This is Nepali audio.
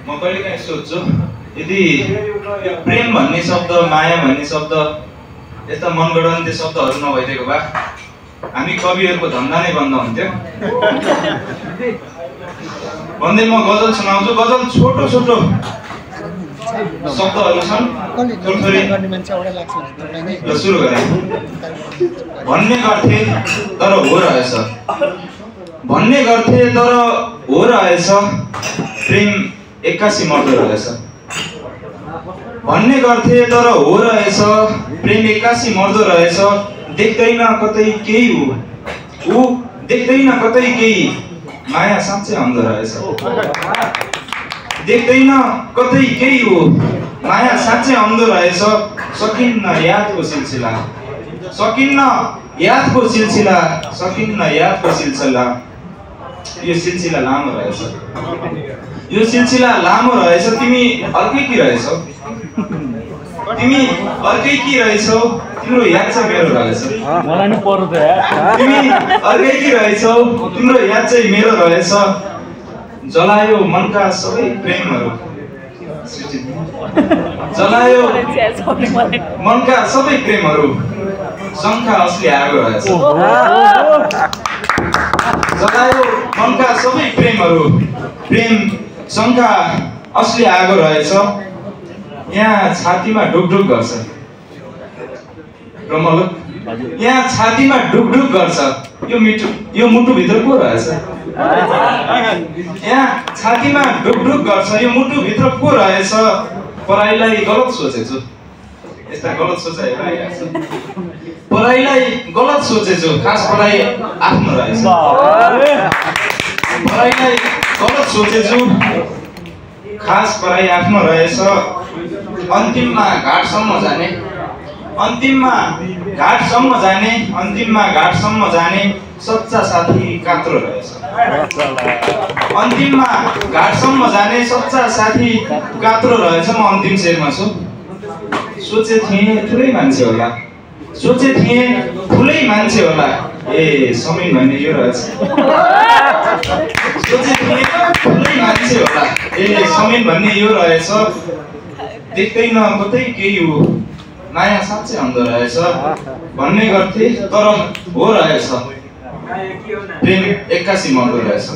म कहिलेकाहीँ सोध्छु यदि प्रेम भन्ने शब्द माया भन्ने शब्द यस्ता मनगढन्ते शब्दहरू नभइदिएको भए हामी कविहरूको धन्दा नै बन्द हुन्थ्यो भन्दै म गजल सुनाउँछु। गजल छोटो छोटो शब्दहरू छन् थोरै ल सुरु गरे। भन्ने गर्थे तर हो रहेछ, भन्ने गर्थे तर हो रहेछ, प्रेम 81 मर्दो रहेछ। भन्ने गर्थे तर हो रहेछ, प्रेम 81 मर्दो रहेछ। देख्दैन कतै केही हो, ऊ देख्दैन कतै केही, माया साँच्चै अंध रहेछ। देख्दैन कतै केही हो, माया साँच्चै अंध रहेछ। सकिन्न यादको सिलसिला, सकिन्न यादको सिलसिला, सकिन्न यादको सिलसिला। यो सिलसिला लामो रहेछ, यो सिलसिला लामो रहेछ। तिमी अर्कै की रहेछौ, तिमी अर्कै की रहेछौ, तिम्रो याद चाहिँ मेरो रहेछ। मलाई नि पर्यो त यार। तिमी अर्कै की रहेछौ, तिम्रो याद चाहिँ मेरो रहेछ। जलायो मनका सबै प्रेमहरू, जलायो मनका सबै प्रेमहरू, शङ्का असली आगो रहेछ। जलायो मनका सबै प्रेमहरू, प्रेम शङ्का असली आगो रहेछ। यहाँ छातीमा ढुकढुक गर्छ, रमलो यहाँ छातीमा ढुकढुक गर्छ। यो मुटुभित्र को रहेछ? यहाँ छातीमा ढुकढुक गर्छ, यो मुटुभित्र को रहेछ? पराईलाई गलत सोचेछु, यस्ता गलत सोचाइहरू आइरहेछ। पराईलाई गलत सोचेछु, खास पराई आफ्नो रहेछ। पराईलाई गलत सोचेछु, खास पराई आफ्नो रहेछ। अन्तिममा घाटसम्म जाने, अन्तिममा घाटसम्म जाने, अन्तिममा घाटसम्म जाने, सच्चा साथी कात्रो रहेछ। अन्तिममा घाटसम्म जाने, सच्चा साथी कात्रो रहेछ। म अन्तिम शेरमा छु। सोचे थिएँ ठुलै मान्छे होला, सोचे थिएँ ठुलै मान्छे होला, ए समीन भन्ने यो रहेछ। सोचे थिएँ ठुलै मान्छे होला, ए समीन भन्ने यो रहेछ। देख्दैन कतै केही हो, माया साँच्चै अंध रहेछ। भन्ने गर्थे तर हो रहेछ, प्रेम 81 मर्दो रहेछ।